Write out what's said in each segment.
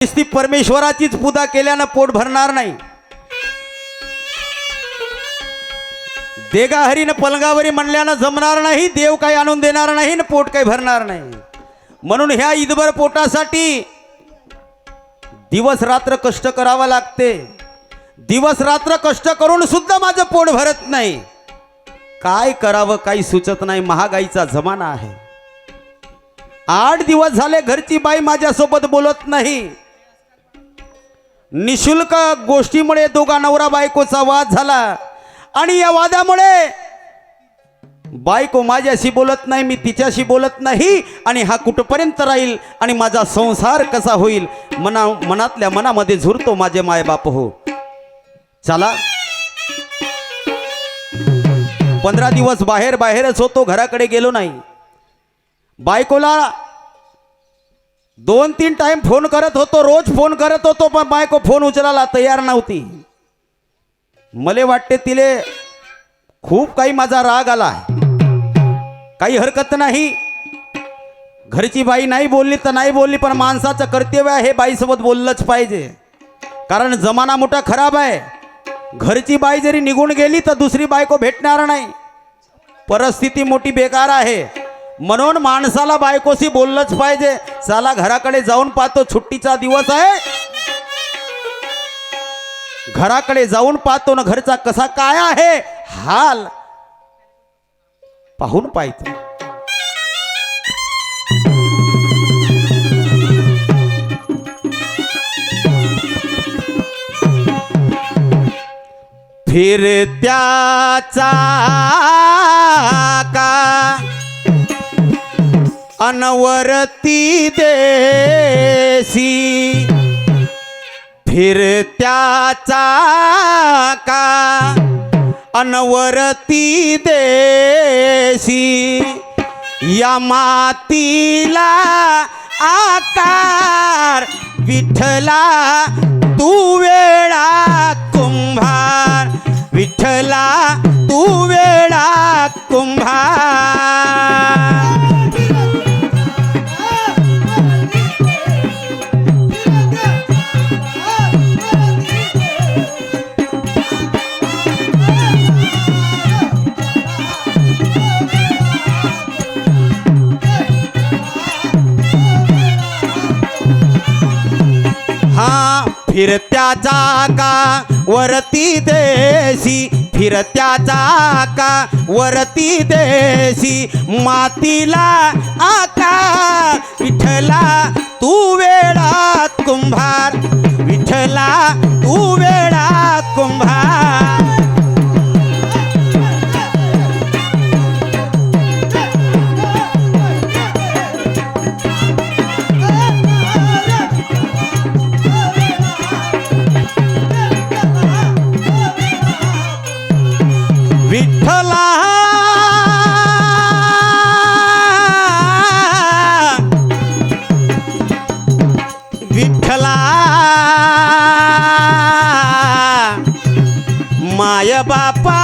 नुसती परमेश्वराचीच पूजा केल्यानं पोट भरणार नाही। देगा हरीनं पलंगावरी म्हणल्यानं जमणार नाही, देव काही आणून देणार नाही न पोट काही भरणार नाही। म्हणून ह्या ईदभर पोटासाठी दिवस रात्र कष्ट करावा लागते। दिवस रात्र कष्ट करून सुद्धा माझं पोट भरत नाही, काय करावं काही सुचत नाही। महागाईचा जमाना आहे। 8 दिवस झाले घरची बाई माझ्यासोबत बोलत नाही। निशुल्क गोष्टीमुळे दोघा नवरा बायकोचा वाद झाला आणि या वादामुळे बायको माझ्याशी बोलत नाही, मी तिच्याशी बोलत नाही आणि हा कुठपर्यंत राहील आणि माझा संसार कसा होईल। मनातल्या मनामध्ये झुरतो माझे मायबाप हो। चला 15 दिवस बाहेरच होतो, घराकडे गेलो नाही। बायकोला 2-3 टाइम फोन करत होतो, रोज फोन करत होतो, पण बायको फोन उचलायला तयार नव्हती। मला वाटते तिले खूप काही माझा राग आला। काही हरकत नाही, घरची बाई नाही बोलली तर नाही बोलली, पण माणसाचं कर्तव्य आहे बाईसोबत बोललंच पाहिजे, कारण जमाना मोठा खराब आहे। घरची बाई जरी निघून गेली तर दुसरी बायको भेटणार नाही, परिस्थिती मोठी बेकार आहे। म्हणून माणसाला बायकोशी बोललंच पाहिजे। चला घराकडे जाऊन पाहतो, सुट्टीचा दिवस आहे, घराकडे जाऊन पाहतो ना घरचा कसा काय आहे हाल पाहून पाहतो। फिर त्याचा का अनवरती देसी, फिर त्याचा का अनवरती देसी, या मातीला आकार विठ्ठला तू वेळा कुंभार, विठ्ठला तू वेळा कुंभार। फिरत्या चाका वरती देसी, फिरत्या चाका वरती देसी, मातीला आकार विठ्ठला तू वेळात कुंभार, विठ्ठला तू वेळात कुंभार। विठ्ठला विठ्ठला माय बापा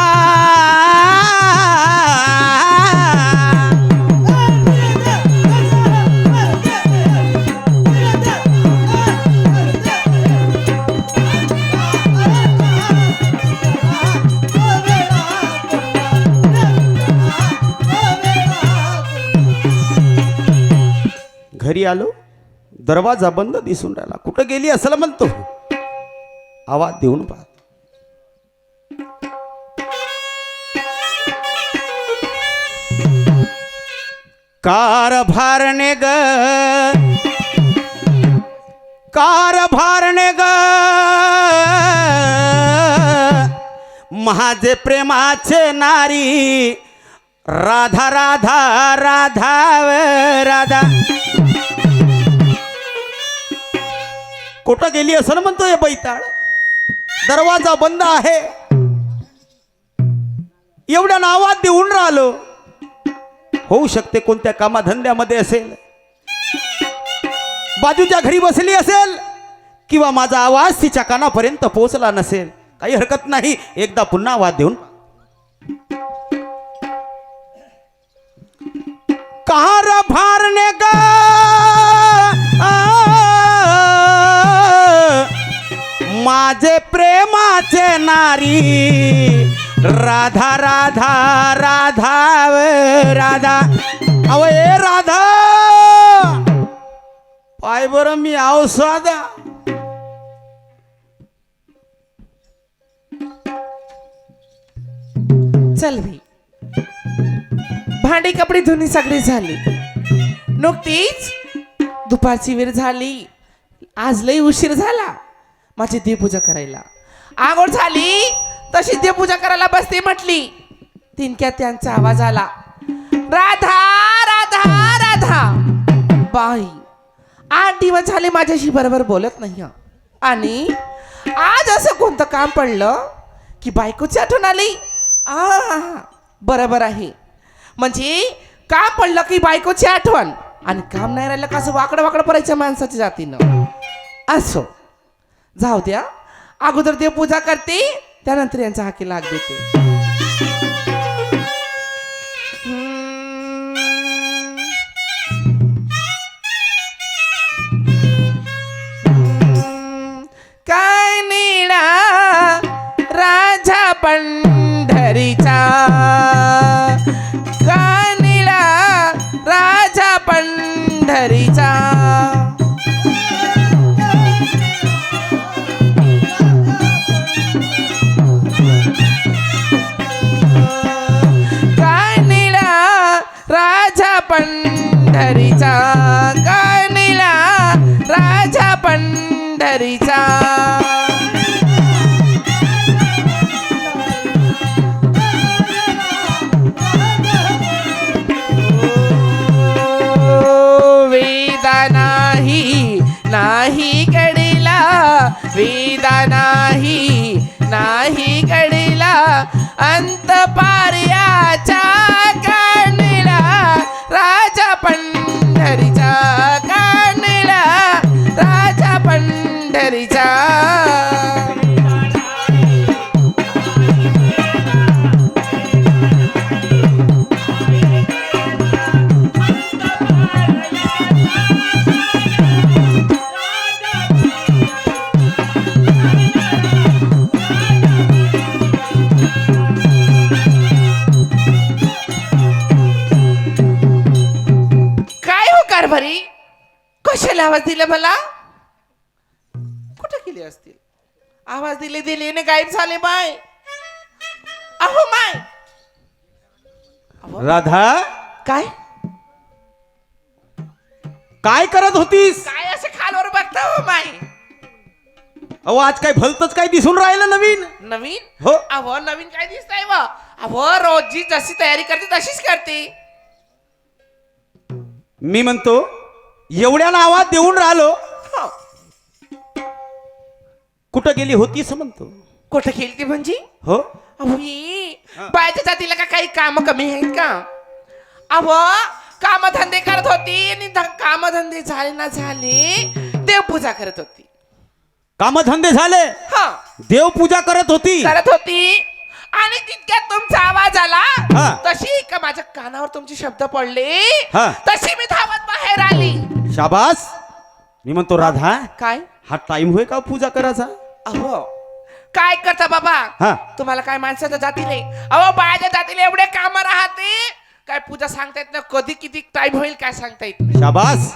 घरी आलो, दरवाजा बंद दिसून राहिला। कुठं गेली असं म्हणतो, आवाज देऊन पाहतो। कारभारने ग कारभारने ग माझे प्रेमाचे नारी, राधा राधा राधा राधा। कुठं गेली असं म्हणतोय बैताळ, दरवाजा बंद आहे, एवढ्या नावात देऊन राहिलो। होऊ शकते कोणत्या कामाधंद्यामध्ये असेल, बाजूच्या घरी बसली असेल, किंवा माझा आवाज तिच्या कानापर्यंत पोहोचला नसेल। काही हरकत नाही, एकदा पुन्हा आवाज देऊन कारभारने गा माझे प्रेमाचे नारी राधा राधा राधा राधा अव ए राधा पाय बरं मी आव साधा चल भी भांडी कपडे धुणी सगळी झाली नुकतीच दुपारची वेळ झाली आज लई उशीर झाला माझी देवपूजा करायला आंघोळ झाली तशी देवपूजा करायला बसते म्हटली तिनक्यात त्यांचा आवाज आला राधा राधा राधा बाई 8 दिवस झाले माझ्याशी बरोबर बोलत नाही हं. आणि आज असं कोणतं काम पडलं की बायकोची आठवण आली बरोबर आहे म्हणजे काम पडलं की बायकोची आठवण आणि काम नाही राहिलं कसं वाकडं वाकडं पडायच्या माणसाच्या जातीनं असो जाऊ द्या अगोदर देव पूजा करते त्यानंतर यांचा हाकी लाग देते काय निळा राजा पंढरीचा काय निळा राजा पंढरीचा काय निळा राजा पंढरीचा काय निळा राजा पंढरीचा नाही कडिला वेदा नाही कडिला अंत पार्याचा कानिला राजा पंढरीचा कानिला राजा पंढरीचा भरी कशाला आवाज दिला मला कुठे गेले असतील आवाज दिले ने गायब झाले बाय अहो माय राधा काय काय करत होतीस काय असे खालवर बघता हो माय अहो आज काय भलतच काय दिसून राहिलं नवीन नवीन हो अहो नवीन काय दिसतंय व अहो रोजची जशी तयारी करते तशीच करते मी म्हणतो एवढ्याला आवाज देऊन राहिलो हो. कुठं गेली होतीस म्हणतो कुठं गेलती म्हणजे हो अहो बायच्या जातीला का काही काम कमी आहेत का अहो कामधंदे करत होती आणि कामधंदे झाले ना झाले देवपूजा करत होती कामधंदे झाले हा देवपूजा करत होती आणि तितक्यात तुमचा आवाज आला हा. तशी का माझ्या कानावर तुमचे शब्द पडले हा. तशी मी धावत बाहेर आली शाबास मी म्हणतो राधा काय हा टाइम होय का पूजा करायचा अहो काय करता बाबा हा. तुम्हाला काय माणसाच्या जातीले अहो बायाच्या जातीले एवढे काम राहते काय पूजा सांगता येत ना कधी किती टाइम होईल काय सांगता येत नाही शाबास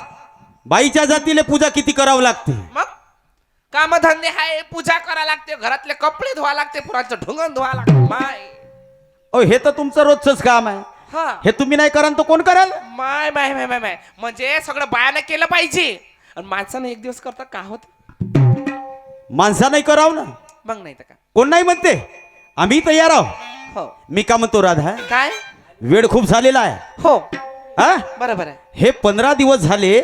बाईच्या जातीला पूजा किती करावं लागते मग कामधंदे आहे पूजा करा लागते घरातले कपडे धुवा लागते पुराचं ढुंगण धुवा लागते माय ओ हे तर तुमचं रोजच काम आहे हा हे तुम्ही नाही कराल तर कोण कराल माय माय माय माय माय म्हणजे सगळं बायानं केलं पाहिजे आणि माणसानं एक दिवस करता का होत माणसा नाही करावं ना मग नाही तर का कोण नाही म्हणते आम्ही तयार आहोत हो मी का म्हणतो राधा काय वेळ खूप झालेला आहे हो हा बरोबर आहे हे 15 दिवस झाले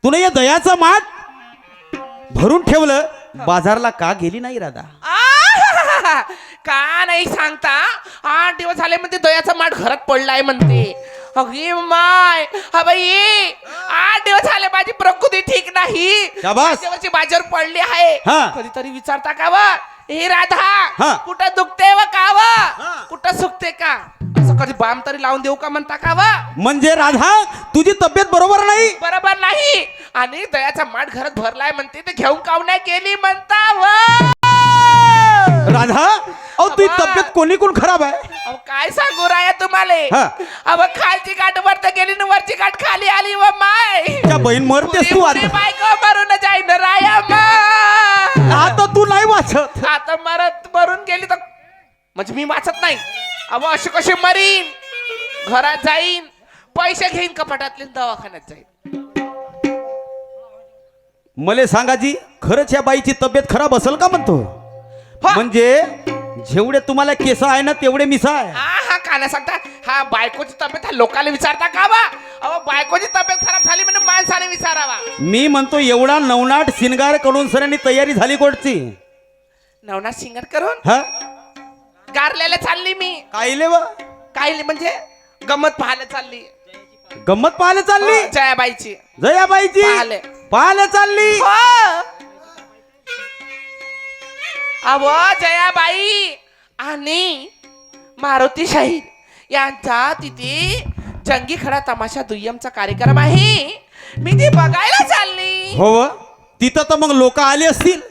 तुला या दयाचा माठ भरून ठेवलं बाजारला का गेली नाही राधा आहाहाहा. का नाही सांगता 8 दिवस झाले म्हणते दयाचा माठ घरात पडलाय म्हणते अगे माय हा बाई 8 दिवस झाले माझी प्रकृती ठीक नाही शाबास. माझ्यावरची बाजार पडली आहे हा. कधीतरी विचारता का व हे राधा हा. कुठं दुखते व का व कुठं सुखते का असं कधी बाम तरी लावून देऊ का म्हणता का व म्हणजे राधा तुझी तब्येत बरोबर नाही बरोबर नाही आणि दयाचा माठ घरात भरलाय म्हणते ते घेऊन काव नाही केली म्हणता व राधा अहो तुझी तब्येत कोणी कोण खराब आहे अहो काय सांगू राया तुम्हाला हा. अहो खालची गाठ वरत गेली न वरची गाठ खाली आली व माय त्या बहीण मरतेस तू पुरी आता बायको मरून जाईन राया मा आता तू नाही वाचत आता मरून गेली तर म्हणजे मी वाचत नाही अहो अशी कशी मरीन घरात जाईन पैसे घेईन कपाटातले दवाखान्यात जाईन मले सांगा जी खरंच या बाईची तब्येत खराब असेल का म्हणतो हो. म्हणजे जेवढे तुम्हाला केस आहे ना तेवढे मिसा आहे हा काना सांगता हा बायकोची तब्येत हा लोकांना विचारता का बा अहो बायकोची तब्येत खराब झाली म्हणजे माणसाने विचारावा मी म्हणतो एवढा नवनाट शिंगार करून सरांनी तयारी झाली कोणची नवनाथ सिंगर करून हा गारल्याला चालली मी कायले वा काय म्हणजे गमत पाहायला चालली गंमत पाहायला चालली जयाबाईची जयाबाईची पाहायला. पाहायला चालली हो. अहो जयाबाई आणि मारुती शाहीर यांचा तिथे जंगी खडा तमाशा दुय्यमचा कार्यक्रम आहे मी ती बघायला चालली हो व. तिथं तर मग लोक आले असतील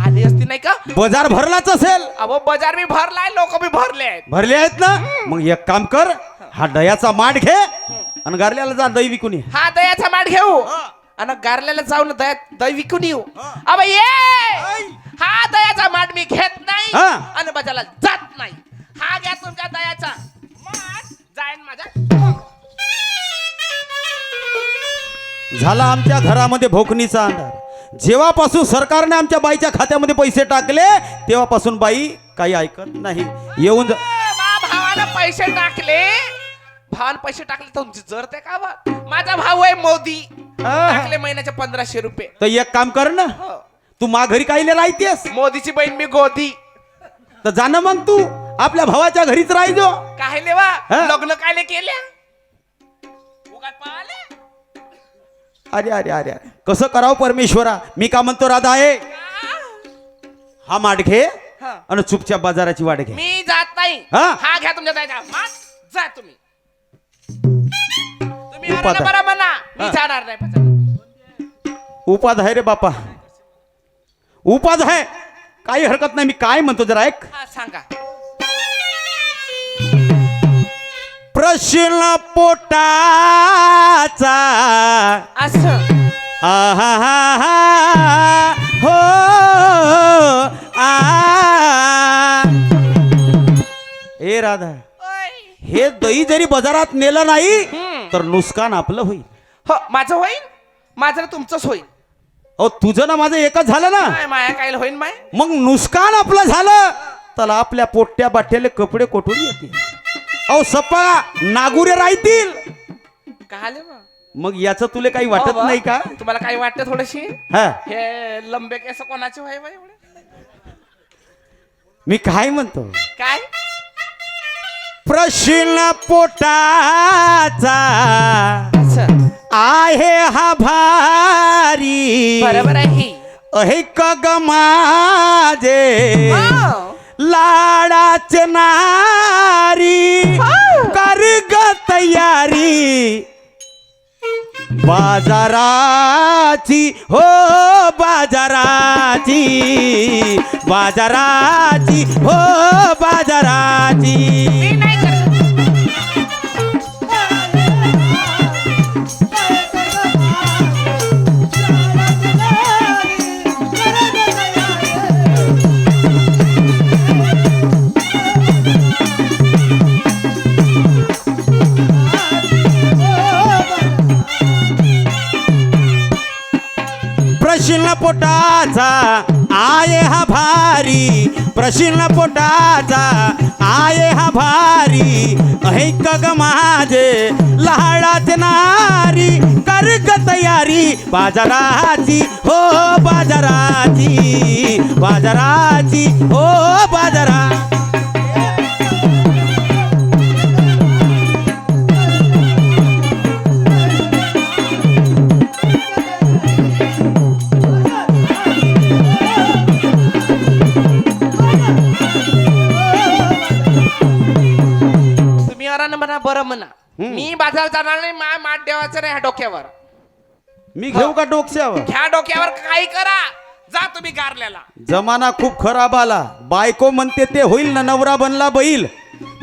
आली असती नाही का बाजार भरलाच असेल अहो बाजार बी भरलाय लोक बी भरले आहेत भरले आहेत ना मग एक काम कर हा दयाचा माठ घे आणि गारल्याला जा दही विकून ये. हा दयाचा माठ घेऊ आणि गारल्याला जाऊन दही विकून येऊ अबे ये हा दयाचा माठ मी घेत नाही हा. आणि बाजारला जात नाही हा घ्या तुमच्या दयाचा माठ जाईन माझ्या झाला आमच्या घरामध्ये भोकणीचा अंधार जेव्हापासून सरकारने आमच्या बाईच्या खात्यामध्ये पैसे टाकले तेव्हापासून बाई काही ऐकत नाही येऊन भावानं पैसे टाकले भावानं पैसे टाकले तर जर ते का बा माझा भाऊ आहे मोदी टाकले महिन्याचे 1500 रुपये तर एक काम कर ना तू घरी काहीले राहतेस मोदीची बहीण मी गोदी तर जाणं मग तू आपल्या भावाच्या घरीच राहायचो कायले वा हा. लग्न कायले केल्या उगाच पाहिले अरे अरे अरे अरे कसं करावं परमेश्वरा मी का म्हणतो राधा आहे हा माठ घे हा. आणि चुपचाप बाजाराची वाट घे मी जात नाही हा? हा घ्या तुमच्या दयाचा माठ जा तुम्ही तुम्ही उपात आणा बरं म्हणा मी हा. जाणार नाही बाजारात. उपाध आहे रे बापा उपाध आहे काही हरकत नाही मी काय म्हणतो जरा ऐक हा सांगा प्रश्न पोटाचा असं आहा हा हा हो आ ए राधा ओय. हे दही जरी बाजारात नेलं नाही हम्म. तर नुकसान आपलं होईल हो माझं होईल माझं ना तुमचंच होईल अहो तुझं ना माझं एकच झालं ना काय माया काय होईल माय मग नुकसान आपलं झालं तर आपल्या पोट्या बाट्याले कपडे कोठून येतील अहो सप्पा नागुरे राहतील काय मग मग याचं तुला काही वाटत नाही का तुम्हाला काही वाटतं थोडीशी हा हे लंबे केस कोणाचे व्हाय बाई एवढे मी काय म्हणतो काय प्रश्न पोटाचा असं आहे हा भारी बरोबर आहे ही ऐक ग माझे हो. लाडाचे नारी हो. कर ग तयारी बाजाराची हो बाजाराची बाजाराची हो बाजाराची मी नाही करत. प्रश्न पोटाचा आये हा भारी प्रश्न पोटाचा आये हा भारी ऐक ग माझे लहाडाचे नारी कर ग तयारी बाजाराची हो बाजाराची बाजाराची हो बाजारा म्हणा बरं म्हणा मी बाजारात जाणार नाही माठ देवाचं नाही ह्या डोक्यावर मी घेऊ का डोक्यावर ह्या डोक्यावर काही करा जा तुम्ही गारल्याला. जमाना खूप खराब आला. बायको म्हणते ते होईल ना, नवरा बनला बैल.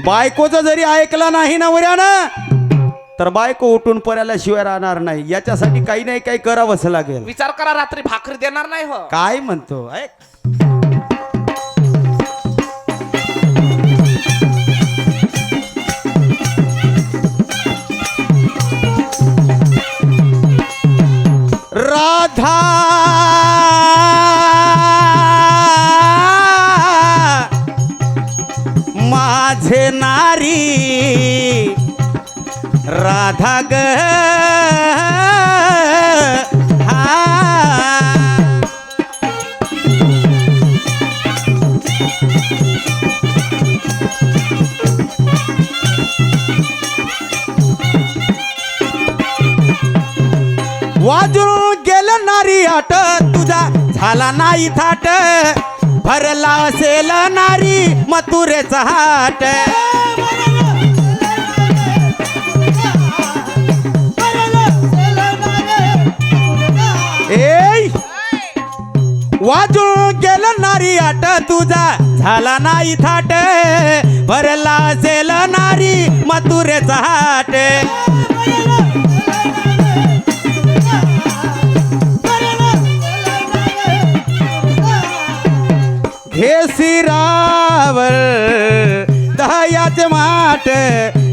बायकोचं जरी ऐकला नाही नवऱ्यानं तर बायको उठून पर्याला शिवाय राहणार नाही. याच्यासाठी काही नाही काही करावंच लागेल. विचार करा, रात्री भाकरी देणार नाही हो. काय म्हणतो ऐक. राधा माझे नारी, राधा ग हा. वाजून गेलं नारी आट, तुझा झाला नाही थाट. भरला असेल नारी मथुरेचा हाट. ए वाजून गेलं नारी आट, तुझा झाला नाही थाट. भरला असेल नारी मथुरेचा हाट. घे शिरावर दह्याचे माठ,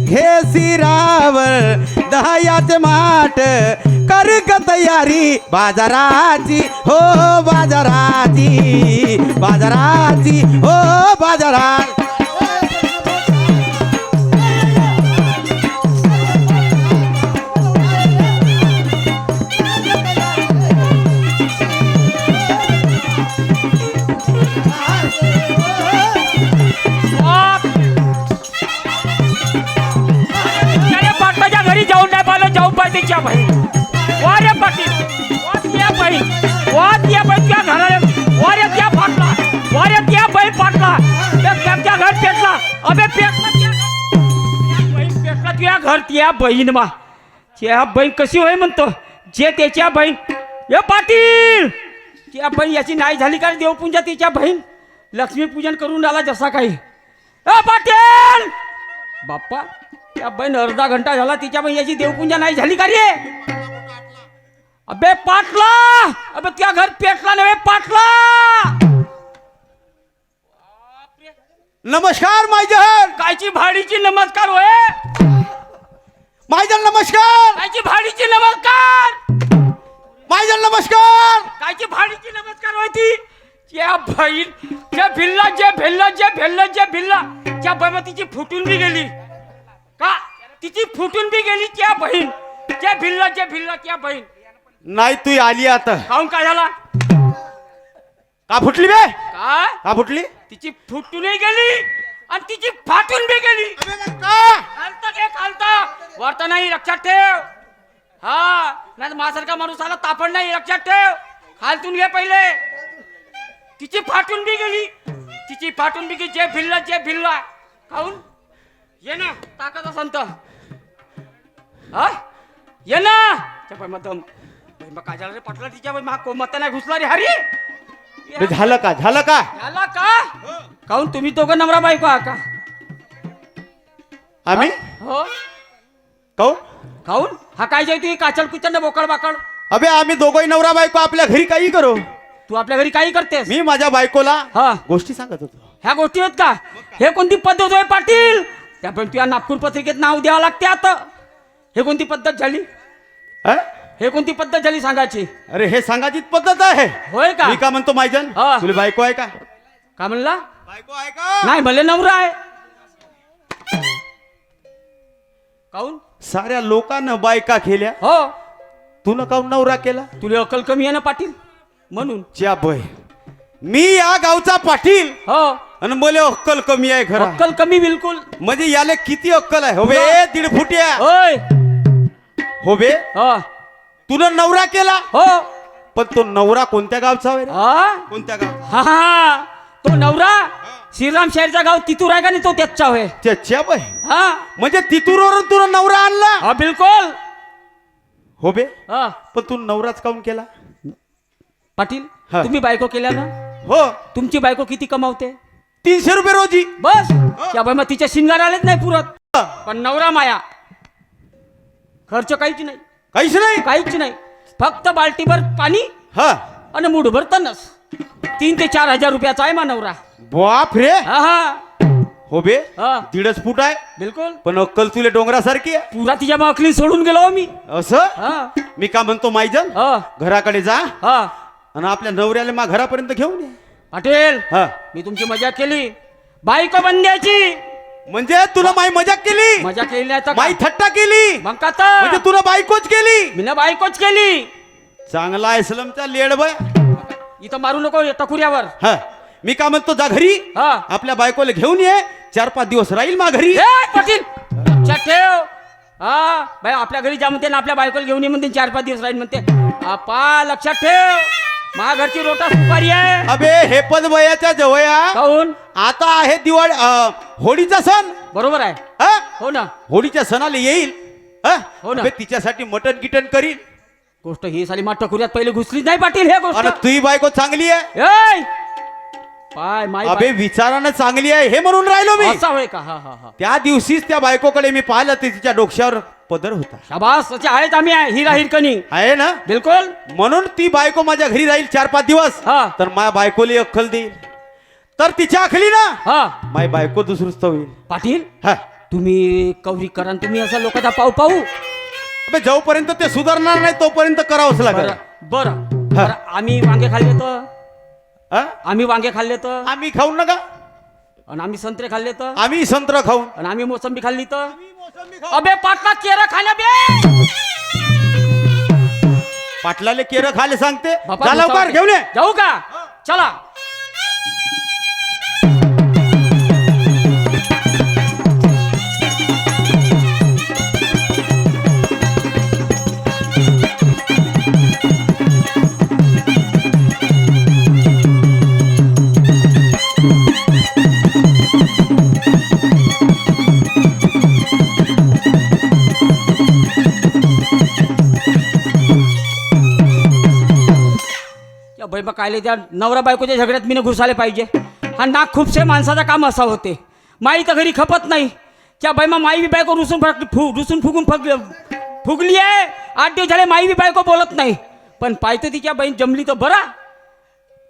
घे शिरावर दह्याचे माठ. कर ग तयारी बाजाराची, हो बाजाराची, बाजाराची, हो बाजारात. घरी जाऊन नाही पाहिलं, जाऊन पाहिजे तिच्या बहीण. वारे पाटील, वाऱ्या बहीण, वाऱ्या बहीण त्या घराला, वाऱ्या त्या फाटला, वाऱ्या त्या बहीण फाटला, त्या घर पेटला. अबे पेटला त्या बहीण, पेटला त्या घर. त्या बहीण मा त्या बहीण कशी होय म्हणतो, जे त्याच्या बहीण. ए पाटील, त्या बहीण याची नाही झाली का देवपूजा. तिच्या बहीण लक्ष्मीपूजन करून आला जसा काही. ए पाटील बाप्पा, त्या बहीण अर्धा घंटा झाला तिच्या याची देवपूजा नाही झाली का रे. अबे पाटला, अबे त्या घर पेटला नव्हे पाटला. नमस्कार मायजन. कायची भाडीची नमस्कार होय. मायजन नमस्कार. कायची भाडीची नमस्कार. मायजन नमस्कार. कायची भाडीची नमस्कार होय ती. त्या बहीण जे भिल्ला, जे भिल्ला, जे भिल्ला, जे भिल्ला, त्या बहीण फुटून बी गेली का. तिची फुटून बी गेली त्या बहीण. जे भिल्ला, जे भिल्ला त्या बहीण. नाही तू आली आता. खाऊन काय झाला. का फुटली बे. काय का फुटली. तिची फुटूनही गेली आणि तिची फाटून बी गेली. खालता घे, खालता वरता नाही, लक्षात ठेव. हा नाही माझ्यासारखा माणूस आला तापड नाही, लक्षात ठेव. खालतून घे पहिले. तिची फाटून बी गेली, तिची फाटून बी गेली. जे भिल्ला, जे भिल्ला. खाऊन ये ना, ताकद संत. हा ये ना. दम काय झालं रे पटला तिच्या मत नाही घुसला रे. हरी झालं का, झालं का. झाला का. काहून तुम्ही दोघं नवरा बायको आहा का. आम्ही हो काऊन. खाऊन हा काय जाय तू काचल कुचल बोकळ बाकळ. अबे आम्ही दोघंही नवरा बायको आपल्या घरी काही करू. तू आपल्या घरी काही करतेस. मी माझ्या बायकोला हा गोष्टी सांगत होतो. ह्या गोष्टी आहेत का. हे कोणती पद्धत होय पाटील. त्यापण तुझ्या नागपूर पत्रिकेत नाव द्यावं लागते आता. हे कोणती पद्धत झाली. अं? हे कोणती पद्धत झाली सांगायची. अरे हे सांगायची पद्धत आहे. होय का. मी का म्हणतो मायजन, हा. तुला बायको आहे का. का म्हणला. बायको आहे का. नाही भले नवरा आहे. काऊन साऱ्या लोकांना बायका केल्या, हो तुला काऊन नवरा केला. तुला अक्कल कमी आहे ना पाटील म्हणून. च्या बय, मी या गावचा पाटील हो आणि मला अक्कल कमी आहे खरं. अक्कल कमी बिलकुल. म्हणजे याले किती अक्कल आहे. हो बे 1.5 फुट्या. होय हो बे हो तुला नवरा केला, हो पण तो नवरा कोणत्या गावचा आहे रे. हा कोणत्या गाव. हा हा तो नवरा श्रीराम शहरचा गाव तितूर आहे का नाही तो त्याचा होय. च्या बय, हा म्हणजे तितूरवरून तुला नवरा आणला. हा बिलकुल. हो बे, हा पण तू नवराच काऊन केला. पाटील हा. तुम्ही बायको केल्या ना? हो तुमची बायको किती कमावते? 300 रुपये रोजी. बस त्या बाई मग तिच्या शिंगारालेच नाही पुरत. पण नवरा माया खर्च काहीच नाही, काहीच नाही. काहीच नाही. फक्त बाल्टीभर पाणी हा आणि मुठभर तनस. 3 ते 4 हजार रुपयाचा आहे मा नवरा. बाप रे. हा हा हो बे हा 1.5 फूट आहे बिलकुल. पण अक्कल तुले डोंगरासारखी आहे. पुरा तिच्या माकली सोडून गेलो हो मी. असं हा मी का म्हणतो माईजन हा घराकडे जा हा आणि आपल्या नवऱ्याला मा घरापर्यंत घेऊन ये. पाटील हा मी तुमची मजा केली. बायको बंद्याची म्हणजे तुला माई मजाक केली, मजा केली नाही तर माई काय? थट्टा केली, मग का तर? म्हणजे तुला बायकोच केली. मी ना बायकोच केली. चांगला आहे सलमचा लेड बाय. इथं मारू नको टकुऱ्यावर. हा मी का म्हणतो जा घरी हा आपल्या बायकोला घेऊन ये. 4-5 दिवस राहील मा घरी. ए पाटील लक्षात ठेव. हा बाई आपल्या घरी जा म्हणते ना आपल्या बायकोला घेऊन ये म्हणते 4-5 दिवस राहील म्हणते. आपा लक्षात ठेव मा घरची रोटा सुपारी आहे. अबे हे पण वयाच्या जवया. काहून? आता आहे दिवाळी होळीचा सण. बरोबर आहे. हा हो ना होळीच्या सणाला येईल. हा हो ना. अबे तिच्यासाठी मटन गिटन करील. गोष्ट ही साली मा टकुऱ्यात पहिले घुसलीच नाही पाटील हे गोष्ट. आणि तुही बायको चांगली आहे. ए पाय माय अबे विचारानं चांगली आहे हे म्हणून राहिलो मी. असा होय का? हा हा हा त्या दिवशीच त्या बायकोकडे मी पाहिलं ते तिच्या डोक्यावर पदर होता. शाबास असे आहेत आम्ही हिरा हिरकणी. आहे ना बिलकुल. म्हणून ती बायको माझ्या घरी राहील 4-5 दिवस. हा. तर माझ्या बायकोली अक्कल देईल. तर तिच्या अखली ना हा माझी बायको दुसरीच होईल. पाटील हा तुम्ही कौरी करा आणि तुम्ही असा लोकांचा पाऊ पाहू. अबे जोपर्यंत ते सुधारणार नाही तोपर्यंत करावंच लागेल. बरं बरं आम्ही वांगे खाल्ले तर हा? आम्ही वांगे खाल्ले तर आम्ही खाऊ नका. आणि आम्ही संत्रे खाल्ले तर आम्ही संत्र खाऊन. आणि आम्ही मोसंबी खाल्ली तर अबे पाटला केरं खाण्या बे. पाटलाले केरं खाले सांगते. बापा, जा लवकर दुसरा- घेऊन ये. जाऊ का? चला. या बाई कायले त्या नवरा बायकोच्या झगड्यात मी घुसाले पाहिजे. हा नाक खूपसे माणसाचा काम असा होते. माई तर घरी खपत नाही. त्या बाई माई बी बायको रुसून फुगून फुगली आहे. 8 दिवस झाले माई बी बायको बोलत नाही. पण पाहतो तिच्या बहीण जमली तर बरा,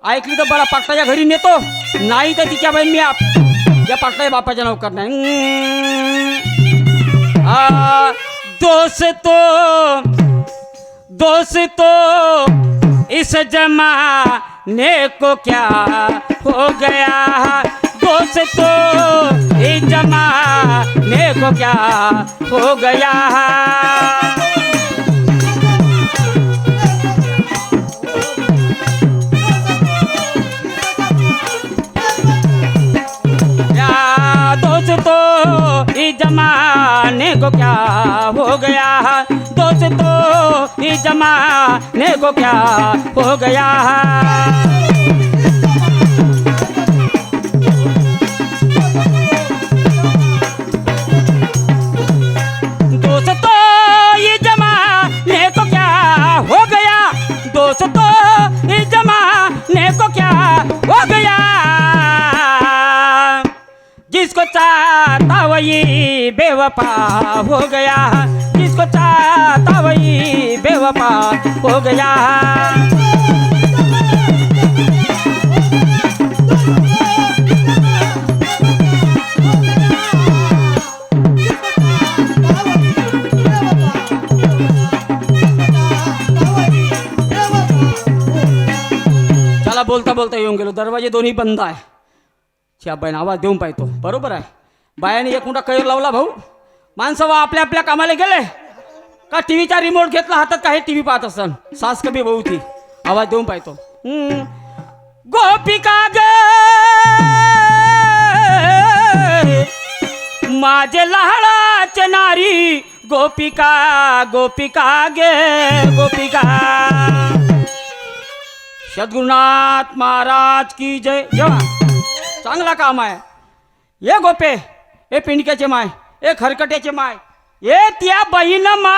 ऐकली तर बरा पाकटाच्या घरी नेतो. नाही तर तिच्या बहीण मी या पाकटाच्या बापाच्या नौकर नाही. दोस्तों इस जमाने को क्या हो गया. दोस्तों इस जमाने को क्या हो गया. दोस्तों इस जमाने को क्या हो गया. दोस्तों इस जमाने को क्या हो गया. दोस्तों ये जमाने को क्या हो गया. दोस्तों इस जमाने को क्या हो गया. जिसको चाहता वही बेवफा हो गया. जिसको चाहता वही बेवफा हो गया. चला बोलता बोलता येऊन गेलो. दरवाजे दोन्ही बंद आहे. च्या बाईने आवाज देऊन पाहतो. बरोबर आहे. बायाने एक मोठा कैर लावला भाऊ. माणसं वा आपल्या आपल्या कामाला गेले का टीव्हीचा रिमोट घेतला हातात का हे टीव्ही पाहत असन. सास कमी भाऊ ती. आवाज देऊन पाहतो. गोपिका गे माझे लहळाचे नारी. गोपिका गोपिका गे गोपिका. सद्गुरुनाथ महाराज की जय. जेव्हा चांगला काम आहे. ये गोपे, ए पिंडक्याचे माय, ए खरकट्याचे माय, ए त्या बहीण मा.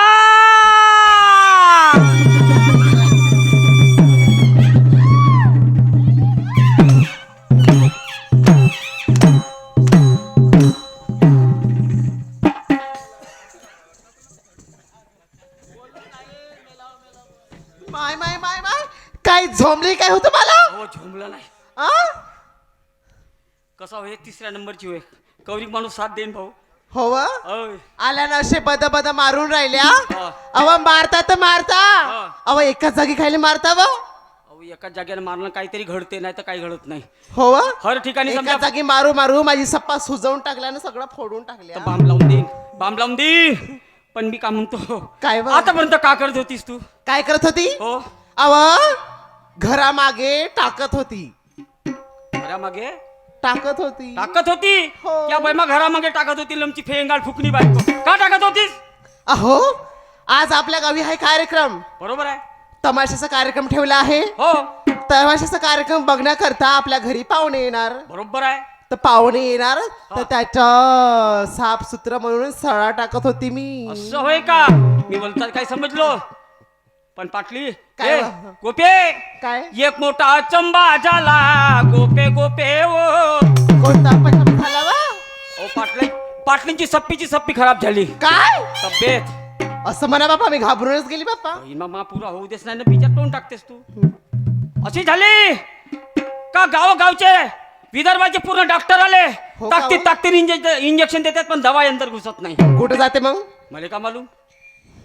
अहो झोंबला नाही आ? कसा होय तिसऱ्या नंबरची होय कौरिक माणूस साथ देईन भाऊ हो व? अय आल्या ना असे बद बद मारून राहिल्या हा. अव मारता तर मारता हा. अव एकाच जागी खायला मारता व अहो एकाच जागेला मारणं काहीतरी घडते नाही तर काही घडत नाही हो व? हर ठिकाणी समजा एकाच जागी मारू मारू माझी सप्पा सुजवून टाकल्या ना सगळं फोडून टाकल्या बाम लावून देईन बाम लावून देईन पण मी का म्हणतो काय बा? आतापर्यंत का करत होतीस तू काय करत होती हो अव घरामागे टाकत होती घरामागे टाकत होती टाकत होती हो. त्या बैमा घरामागे टाकत होती लमची फेंगाल फुकणी बायको का टाकत होतीस अहो आज आपल्या गावी आहे कार्यक्रम बरोबर आहे तमाशाचा कार्यक्रम ठेवला आहे हो तमाशाचा कार्यक्रम बघण्याकरता आपल्या घरी पाहुणे येणार बरोबर आहे तर पाहुणे येणार तर त्याच्या साफसूत्र म्हणून सळा टाकत होती मी असं होय का मी बोलतात काय समजलो पण पाटली काय ए, बा? गोपे काय एक मोठा चंबा झाला गोपे गोपे ओ कोणता पचम झाला वा ओ पाटलींची सप्पी खराब झाली काय तब्येत असं म्हणा बापा मी घाबरूनच गेली बापा मा पुरा होऊ देस नाही ना बिचार तोंड टाकतेस तू अशी झाली का गावचे विदर्भाचे पूर्ण डॉक्टर आले हो का ताकतीत इंजेक्शन देतात पण दवा यंत्र घुसत नाही कुठं जाते मग मला का मालूम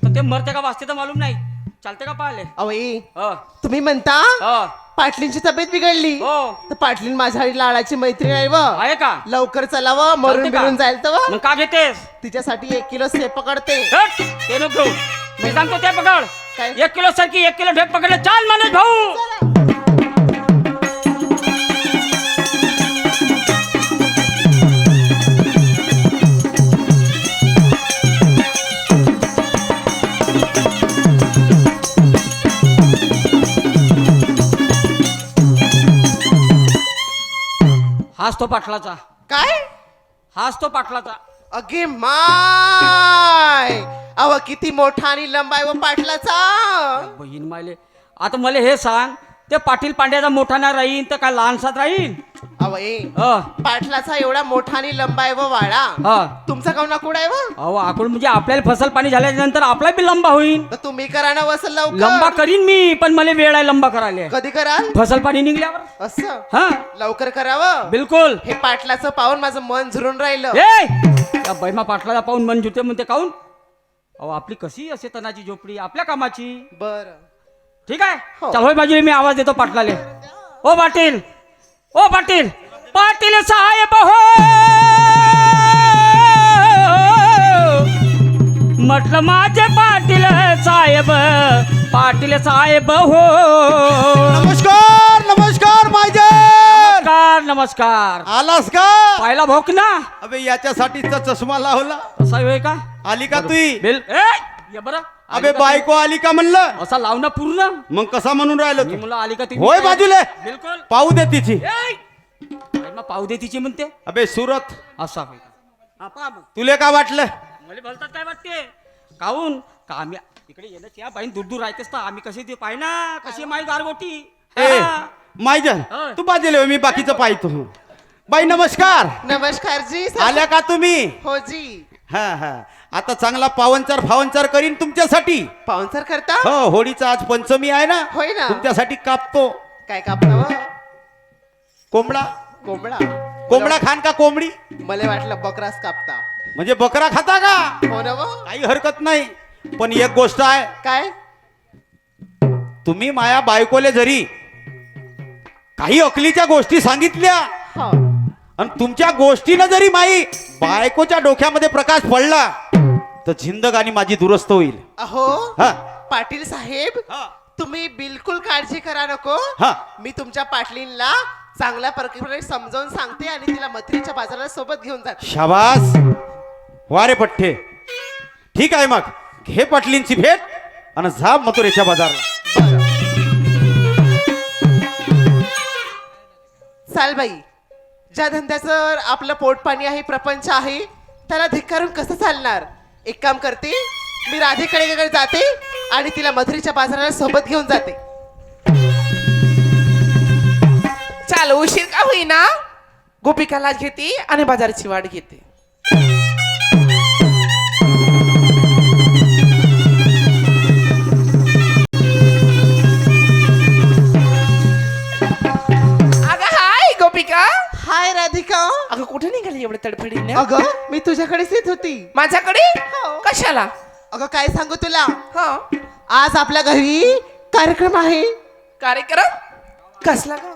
तर ते मरते का वाचते तर मालूम नाही चालते का पाहिले अवई हो तुम्ही म्हणता हो पाटलींची तब्येत बिघडली हो. तर पाटलीन माझ्या लाडाची मैत्रीण आहे व आहे का लवकर चलावं मरून चालते का? बिरून जाईल तर मग का घेतेस तिच्यासाठी 1 किलो सेप पकडते हट, ते नको घेऊ. मी सांगतो ते पकड काय? 1 किलो सारखी 1 किलो ढेप पकडले चाल माणूस भाऊ हाच तो पाटलाचा काय हाच तो पाटलाचा अगे माय अव किती मोठा आणि लंबाई व पाटलाचा बहीण मायले आता मला हे सांग ते पाटील पांड्याचा मोठा ना राहीन तर काय लहानसाच राहीन अव ए ह, पाटलाचा एवढा मोठा आणि लंबाई व वाडा ह. तुमचा काऊन कुठं आहे व अहो आपण म्हणजे आपल्याला फसल पाणी झाल्याच्या नंतर आपला बी लंबा होईल तर तुम्ही करा ना वसल लंबा लवकर करीन मी पण मला वेळ आहे लंबा करायला कधी कराल फसल पाणी निघल्यावर असं हा लवकर करावं बिलकुल हे पाटलाचं पाहून माझं मन झुरून राहिलं ए त्या बैमा पाटलाला पाहून मन जुते म्हणते काऊन अहो आपली कशी असे तनाची झोपडी आपल्या कामाची बर ठीक आहे हो. चल होय बाजूला मी आवाज देतो पाटलाले ओ पाटील ओ पाटील पाटील साहेब हो म्हटलं माझे पाटील साहेब हो नमस्कार नमस्कार माझे नमस्कार नमस्कार आलास का पाहिला भोक ना अबे याच्यासाठीचा चष्मा लावला असा होय का आली का तुई बिल ए ये बरं अबे बायको आली का म्हणलं असा लावणं पूर्ण मग कसा म्हणून राहिलो मी तू मुला आली का ती होय बाजूले बिलकुल पाहू दे तिची ए! आई मग पाहू दे तिची म्हणते अबे सुरत असा होय का हा, पहा मग तुले का वाटलं मला बोलतात काय वाटते काहून का आम्ही इकडे येणं त्या बाईन दूर दूर राहतेस तर आम्ही कशी ते पाय ना कशी माई गारगोटी ए हा. मायजन होय. तू बाजूले मी बाकीचं पाहतो बाई नमस्कार नमस्कार जी आल्या का तुम्ही हो जी हा हा आता चांगला पावनचार करीन तुमच्यासाठी पाहुणचार करता हो होळीचा आज पंचमी आहे ना होय ना. तुमच्यासाठी कापतो काय कापता कोंबडा कोंबडा कोंबडा खान का कोंबडी मला वाटलं बकराच कापता म्हणजे बकरा खाता का हो ना व? काही हरकत नाही पण एक गोष्ट आहे काय तुम्ही माया बायकोले जरी काही अकलीच्या गोष्टी सांगितल्या हो आणि तुमच्या गोष्टीनं जरी माई बायकोच्या डोक्यामध्ये प्रकाश पडला तर जिंदगानी माझी दुरुस्त होईल अहो हा पाटील साहेब हा. तुम्ही बिलकुल काळजी करा नको हा. मी तुमच्या पाटलींना चांगल्या प्रकारे समजावून सांगते आणि तिला मथुरेच्या बाजाराला सोबत घेऊन जाते शाबास वारे पठ्ठे ठीक आहे मग घे पाटलींची भेट आणि जा मथुरेच्या बाजारला चाल बाई ज्या धंद्याचं आपलं पोटपाणी आहे प्रपंच आहे त्याला धिक्कारून कसं चालणार एक काम करते मी राधेकडे जाते आणि तिला मथुरेच्या बाजाराला सोबत घेऊन जाते चाल उशीर का होईना गोपिकाला घेते आणि बाजाराची वाट घेते गोपिका हाय राधिका. अगं कुठे निघाली एवढं तडफडीने अगं मी तुझ्याकडेच येत होती. माझ्याकडे हो. कशाला अगं काय सांगू तुला, हा आज आपल्या घरी कार्यक्रम आहे. कार्यक्रम कसला ग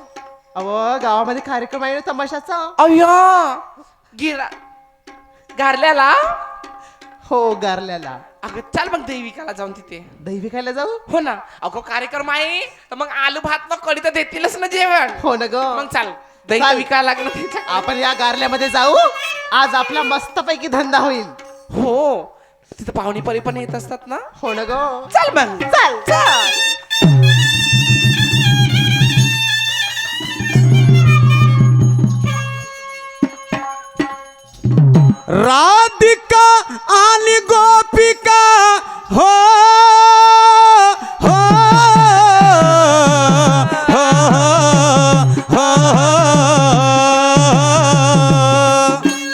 अहो गावामध्ये कार्यक्रम आहे ना तमाशाचा. अय्या गिरा गारल्याला हो गारल्याला. अगं चल मग दैविकाला जाऊन तिथे दही विकायला जाऊ. हो ना अगं कार्यक्रम आहे तर मग आलू भात न कढी तर देतीलच ना जेवण. हो ना ग. मग चाल दही चाल. विकायला लागलं त्याच्या आपण या गारल्यामध्ये जाऊ. आज आपला मस्तपैकी धंदा होईल. हो तिथं पाहुणी परी पण येत असतात ना. हो ना ग. चल मग चल चल राधिका आणि गोपिका हो हो हो हो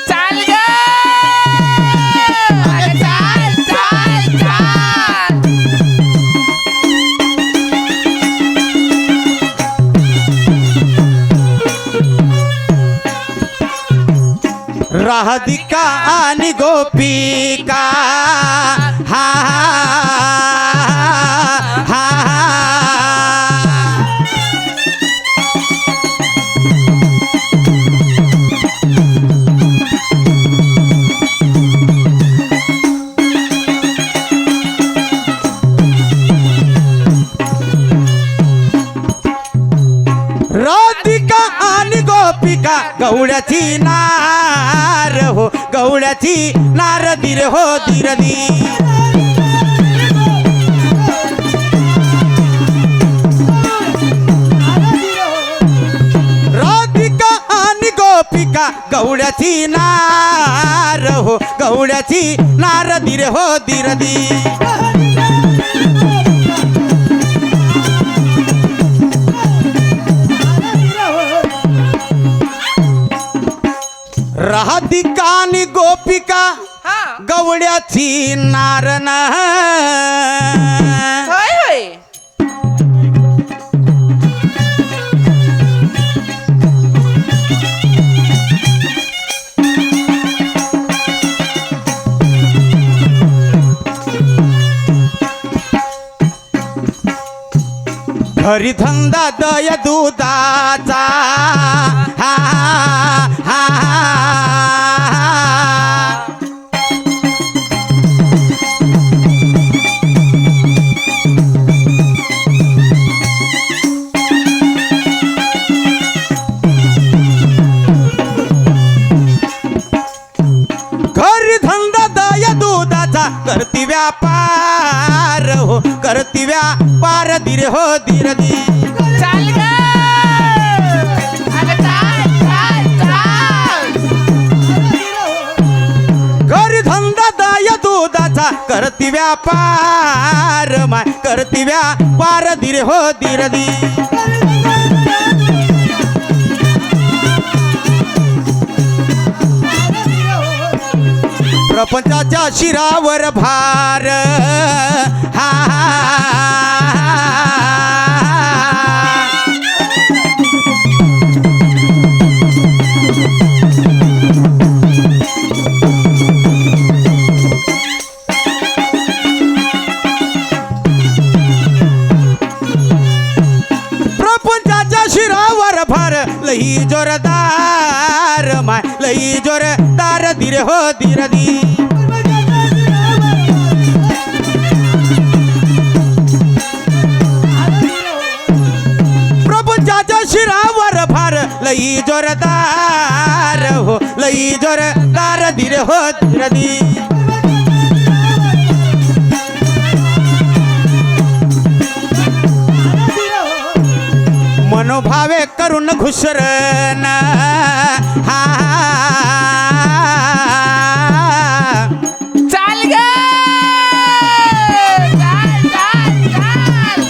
चाल ग अगं चाल चाल चाल राधिका आणि गोपिका हा हा राधिका आणि गोपिका गवळ्याची नार हो गवळ्याची नार दिर हो दिरदी राधिका आणि गोपिका गवळ्याची नार हो गवळ्याची नार दिर हो दिरदी राधिका आणि गोपिका हा गवळ्याची नारन होय होय घरी धंदा दय दुधाचा हा हा घरी धंदा दय दुधाचा करती व्यापार हो करती व्यापार दिर हो दिरदी चाल ग अगं चाल चाल चाल घरी धंदा दय दुधाचा करती व्यापार माय करती व्यापार दिर हो दिरदी प्रपंचाच्या शिरावर भार हा प्रपंचाच्या शिरावर भार लई जोरदार माय लई जोरदार दिर हो दिरदी प्रपंचाच्या शिरावर भार लई जोरदार हो लई जोरदार दिर हो दिरदी मनोभावे करून घुसरण हा चाल ग चाल चाल चाल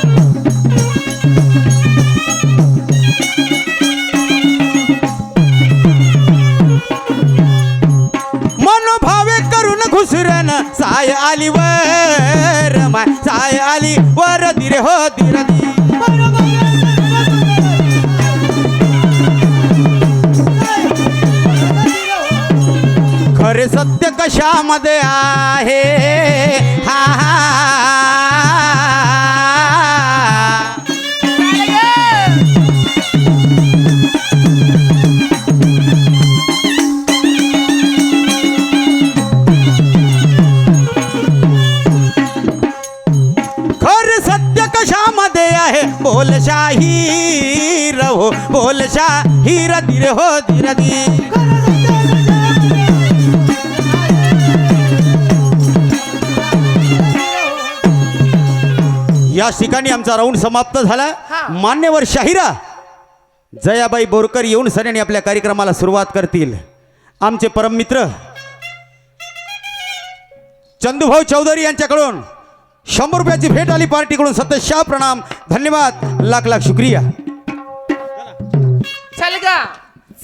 मनोभावे करून घुसरण साय आली वर माय साय आली वर दिरे हो दिरदी कशामध्ये आहे हा हा खर सत्य कशामध्ये आहे बोलशाही रहो बोलशाही धीर हो धीर धीर या ठिकाणी आमचा राऊंड समाप्त झाला. मान्यवर शाहिरा जयाबाई बोरकर येऊन सऱ्याने आपल्या कार्यक्रमाला सुरुवात करतील. आमचे परममित्र चंदूभाऊ चौधरी यांच्याकडून 100 रुपयाची भेट आली पार्टीकडून. सतत प्रणाम, धन्यवाद, लाख लाख शुक्रिया. चल गा